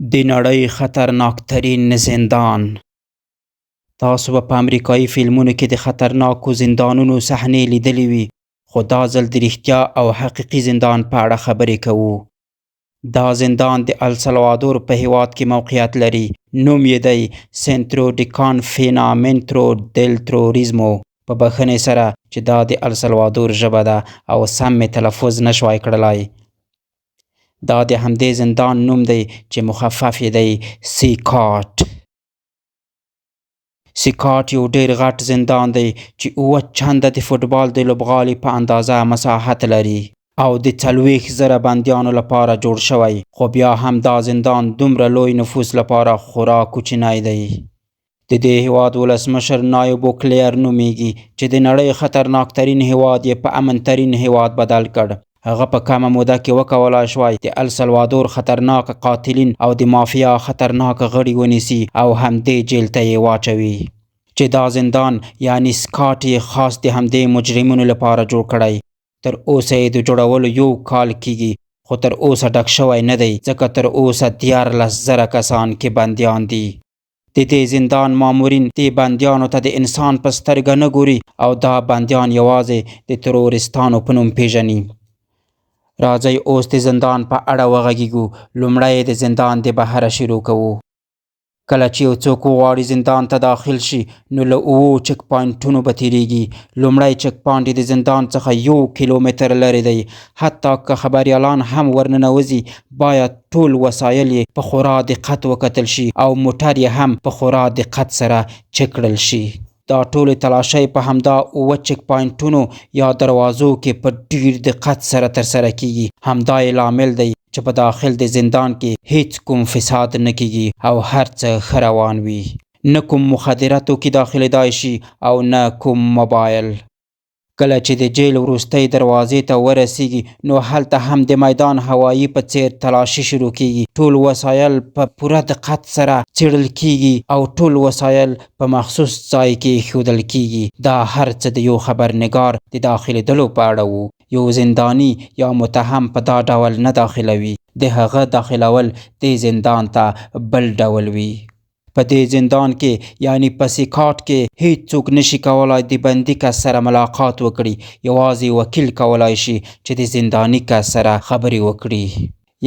د نړۍ خطرناکترین زندان. تاسو به په امریکایي فلمونو کې د خطرناکو زندانونو صحنې لیدلې وي، خو دا ځل د رښتیا او حقیقي زندان په اړه خبرې کوو. دا زندان د السلوادور په هیواد کې موقعیت لري. نوم یې دی سنترو ډي کانفینامنتو دل تروریزمو، په بښنې سره چې دا د السلوادور ژبه ده او سم مې تلفظ نشوای کړلی. دا د همدې زندان نوم دی چې مخفف یې دی سیکاټ. سیکاټ یو ډیر غټ زندان دی چې اوه چنده د فوټبال د لوبغالي په اندازه مساحت لري او د 40,000 بندیانو لپاره جوړ شوی، خو بیا هم دا زندان دومره لوی نفوس لپاره خورا کوچنی دی. د دې هیواد ولسمشر نایب بوکلیر نومیږي چې د نړۍ خطرناکترین هیواد یې په امن ترین هیواد بدل کړ. هغه په کمه موده کې وکولای شوای د السلوادور خطرناک قاتلین او د مافیا خطرناک غړي ونیسي او همدې جیل ته یې واچوي. چې دا زندان یعنی سکاټ یې خاص د همدې مجرمینو لپاره جوړ کړی. تر اوسه یې د جوړولو 1 کال کیږي، خو تر اوسه ډک شوی نه دی، ځکه تر اوسه 14,000 کسان کې بندیان دي. د دې زندان مامورین دې بندیانو ته د انسان په سترګه نه ګوري او دا بندیان یوازې د ترورستانو په نوم پیژني. راځئ اوس د زندان په اړه وغږیږو. لومړی د زندان د بهره شروع کوو. کله چې یو څوک وغواړي زندان ته داخل شي نو له 7 چک پاینټونو به تیریږي. لومړی چک پاینټ د زندان څخه 1 کیلومتر لرې دی. حتی که خبریالان هم ورننوځي باید ټول وسایل یې په خورا دقت وکتل شي او موټر یې هم په خورا دقت سره چک کړل شي. دا ټول تلاشۍ په همدا 7 چک پاینټونو یا دروازو کې په ډیر دقت سره ترسره کیږي. همدا یې لامل دی چې په داخل د زندان کې هیڅ کوم فساد نه کیږي او هر څه ښه روان وي. نه کوم مخدره توکي داخلېدای شي او نه کوم موبایل. کله چې د جیل وروستۍ دروازې ته ورسیږي نو هلته هم د میدان هوایی په څیر تلاشي شروع کیږي. ټول وسایل په پوره دقت سره څیړل کیږي او ټول وسایل په مخصوص ځای کې ایښودل کیږي. دا هر څه د یو خبرنګار د داخلېدلو په اړه وو. یو زندانی یا متهم په دا ډول نه داخلوي، د هغه داخلول د زندان ته بل ډول وي. په دې زندان کې یعنی په سیکاټ کې هیڅ څوک نشي کولای د بندي کس سره ملاقات وکړي. یوازې وکیل کولای شي چې د زندانی کس سره خبرې وکړي.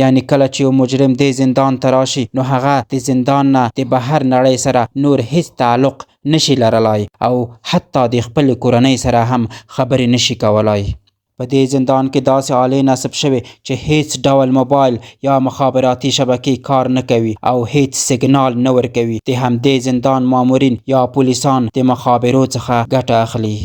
یعنی کله چې یو مجرم د زندان ته راشي نو هغه د زندان نه د بهر نړۍ سره نور هیڅ تعلق نشي لرلای او حتی د خپل کورنۍ سره هم خبرې نشي کولای. په دې زندان کې داسې آلې نصب شوی چې هیڅ ډول موبایل یا مخابراتي شبکې کار نه کوي او هیڅ سیګنال نه ورکوي. د همدې زندان مامورین یا پولیسان د مخابرو څخه ګټه اخلي.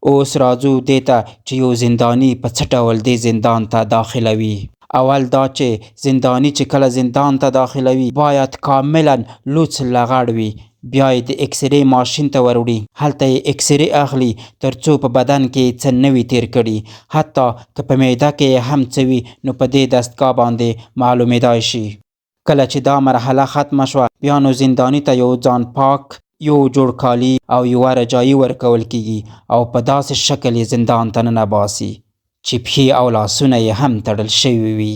اوس راځو دې ته چې یو زندانی په څه ډول دې زندان ته داخلوي. اول دا چې زندانی چې کله زندان ته داخلوي باید کاملا لوڅ لغړ وي. بیا یې د اکسرې ماشین ته وروړي. هلته یې اکسرې اخلي تر څو په بدن کې څه نه وي تیر کړي. حتی که په معده کې هم څه وي نو په دې دستګاه باندې معلومېدای شي. کله چې دا مرحله ختمه شوه بیا نو زنداني ته یو ځان پاک، یو جوړ کالي او یوه رجایي ورکول کیږي او په داسې شکل یې زندان ته ننباسي چې پښې او لاسونه یې هم تړل شوي وي.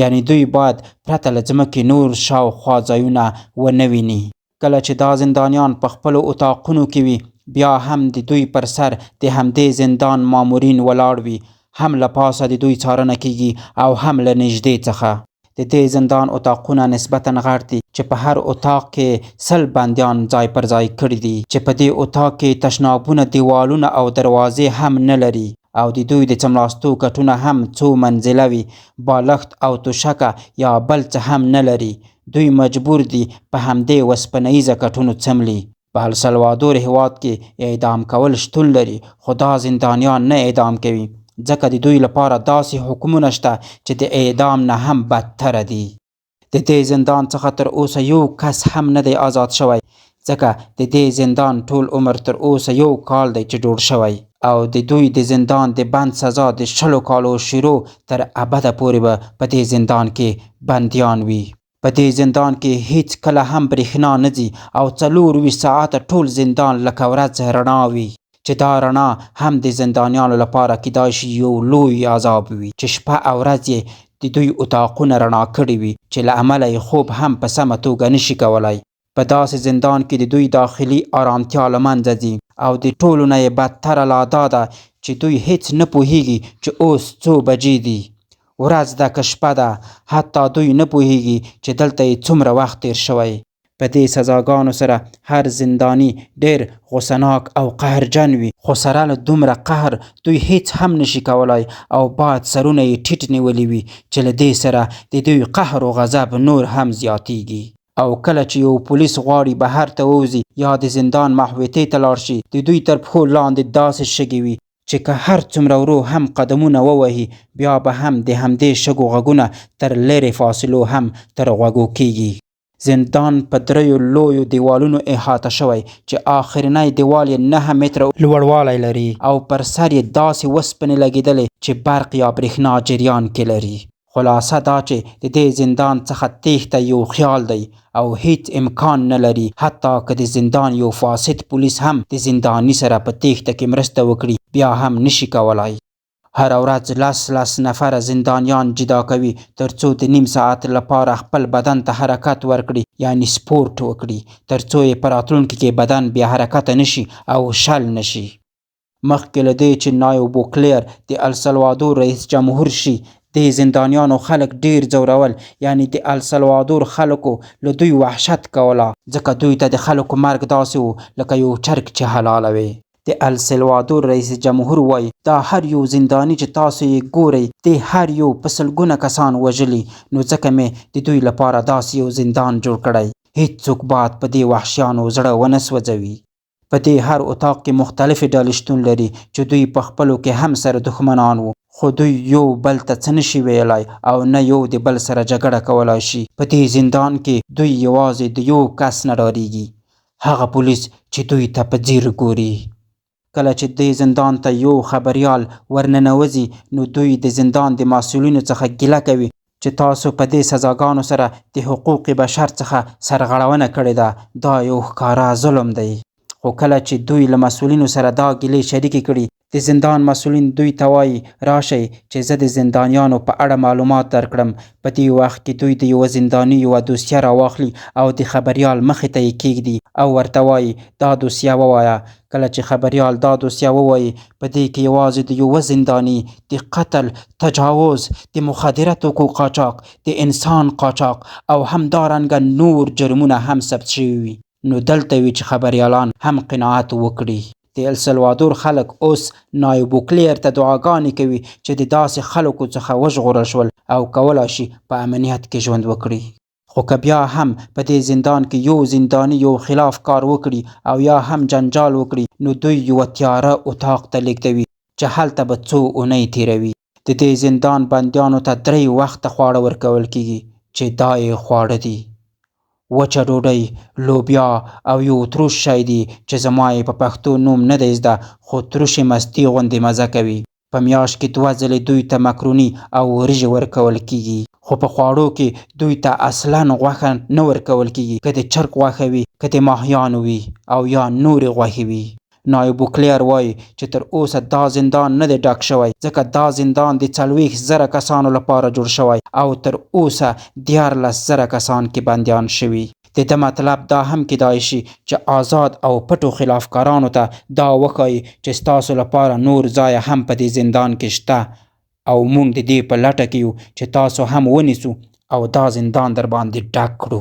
یعنی دوی باید پرته له ځمکې نور شاوخوا ځایونه ونه ویني. کله چې دا زندانیان په خپلو اتاقونو کې وي بیا هم د دوی پر سر د همدې زندان مامورین ولاړ وي. هم له پاسه د دوی څارنه کیږي او هم له نږدې څخه. د دې زندان اتاقونه نسبتا غټ دي چې په هر اتاق کې 100 بندیان ځای پر ځای کړي دي. چې په دې اتاق کې تشنابونه، دیوالونه او دروازې هم نه لري او د دوی د څملاستو کټونه هم څو منزله وي. بالښت او توشکه یا بل څه هم نه لري. دوی مجبور دي په همدې وسپنیزه کټونو څملي. په السلوادور هیواد کې اعدام کول شتون لري، خو دا زندانیان نه اعدام کوي ځکه د دوی لپاره داسې حکمونه شته چې د اعدام نه هم بدتره دي. د دې زندان څخه تر اوسه 1 کس هم نه دی آزاد شوی ځکه د دې زندان ټول عمر تر اوسه 1 کال دی چې جوړ شوی او د دوی د زندان د بند سزا د 20 کالو شروع تر ابده پورې به په دې زندان کې بندیان وي. په دې زندان کې هیڅ کله هم برېښنا نه ځي او 24 ساعته ټول زندان لکه ورځ رڼا وي. چې دا رڼا هم د زندانیانو لپاره کیدای شي یو لوی عذاب وي چې شپه او ورځ یې د دوی اتاقونه رڼا کړي وي چې له امله یې خوب هم په سمه توګه نشي کولی. په داسې زندان کې د دوی داخلي آرامتیا له منځه ځي او د ټولو نه یې بدتره لا دا ده چې دوی هیڅ نه پوهیږي چې اوس څو بجې دي، ورځ ده که شپه ده، حتی دوی نه پوهیږي چې دلته یې څومره وخت تیر شوی. په دې سزاګانو سره هر زنداني ډیر غوسناک او قهرجن وي، خو سره له دومره قهر دوی هیڅ هم نشي کولای او باید سرونه یې ټیټ نیولي وي چې له دې سره د دوی قهر و غضب نور هم زیاتیږي. او کله چې یو پولیس غواړي بهر ته ووځي یا د زندان محوطې ته لاړ شي، د دوی تر پښو لاندې داسې شګې وي چې که هر څومره ورو هم قدمونه ووهي بیا به هم د همدې شګو غږونه تر لرې فاصلو هم تر غوږو کیږي. زندان په 3 لویو دیوالونو احاطه شوی چې آخرنی دیوال یې 9 متره لوړوالی لري او پر سر یې داسې وسپنې لګېدلې چې برق یا برېښنا جریان کې لري. خلاصه دا چې د دې زندان څخه تېښته یو خیال دی او هیڅ امکان نه لري، حتی که د زندان یو فاسد پولیس هم د زنداني سره په تېښته کې مرسته وکړي بیا هم نشي کولای. هره ورځ 10 نفره زندانیان جدا کوي ترڅو د نیم ساعت لپاره خپل بدن ته حرکت ورکړي، یعنی سپورت وکړي، ترڅو یې په راتلونکي کې بدن بیا حرکت نشي او شل نشي. مخکې له دې چې نایب بوکلیر د السلوادور رئیس جمهور شي، د زندانیانو خلک ډیر ځورول، یعنی د السلوادور خلکو له دوی وحشت کوله، ځکه دوی ته د خلکو مرګ داسې و لکه یو چرګ چې حلالوي. د السلوادور رئیس جمهور وایي دا هر یو زنداني چې تاسو یې ګورئ د هر یو په سلګونه کسان وژلي، نو ځکه مې د دوی لپاره داسې یو زندان جوړ کړی. هیڅوک باید په دې وحشیانو زړه ونه سوځوي. په دې هر اتاق کې مختلفې ډلې شتون لري چې دوی په خپلو کې هم سره دښمنان وو، خو دوی یو بل ته څه نشي ویلی او نه یو د بل سره جګړه کولی شي. په دې زندان کې دوی یوازې د یو کس نه ډارېږي، هغه پولیس چې دوی ته په ځیر ګوري. کله چې دې زندان ته یو خبریال ورننوځي نو دوی د زندان د مسؤلینو څخه ګیله کوي چې تاسو په دې سزاګانو سره د حقوق بشر څخه سرغړونه کړې ده، دا یو ښکاره ظلم دی. خو کله چې دوی له مسؤلینو سره دا ګیلې شریکې کړي، د زندان مسؤلین دوی ته وایي راشئ چې زه د زندانیانو په اړه معلومات درکړم. په دې وخت کې دوی د یوه زنداني یوه دوسیه راواخلي او د خبریال مخې ته یې کیږدي او ورته وایي دا دوسیه ووایه. کله چې خبریال دا دوسیه ووایي، په دې کې یوازې د یوه زنداني د قتل، تجاوز، د مخدره توکو قاچاق، د انسان قاچاق او همدارنګه نور جرمونه هم ثبت شوي وي. نو دلته وي چې خبریالان هم قناعت وکړي. د السلوادور خلک اوس نایب بوکلیر ته دعاګانې کوي چې د داسې خلکو څخه وژغورل شول او کولای شي په امنیت کې ژوند وکړي. خو که بیا هم په دې زندان کې یو زنداني یو خلاف کار وکړي او یا هم جنجال وکړي، نو دوی یوه تیاره اتاق ته لیږدوي چې هلته به څو اونۍ تیروي. د دې زندان بندیانو ته 3 وخته خواړه ورکول کیږي چې دا یې خواړه دي: وچه ډوډۍ، لوبیا او یو تروش شی دی چې زما یې په پښتو نوم نه دی زده، خو تروشې مستې غوندې مزه کوي. په میاشت کې 2 ځلې دوی ته مکروني او وریژې ورکول کیږي. خو په خواړو کې دوی ته اصلا غوښه نه ورکول کیږي، که د چرګ غوښه وي، که د ماهیانو وي او یا نورې غوښې وي. نایب بوکلیر وایي چې تر اوسه دا زندان نه دی ډک شوی، ځکه دا زندان د 40,000 کسانو لپاره جوړ شوی او تر اوسه 14,000 کسان کې بندیان شوي. د ده مطلب دا هم کیدای شي چې آزاد او پټو خلافکارانو ته دا وښایي چې ستاسو لپاره نور ځای هم په دې زندان کې شته او موږ د دې په لټه کې یو چې تاسو هم ونیسو او دا زندان در باندې ډک کړو.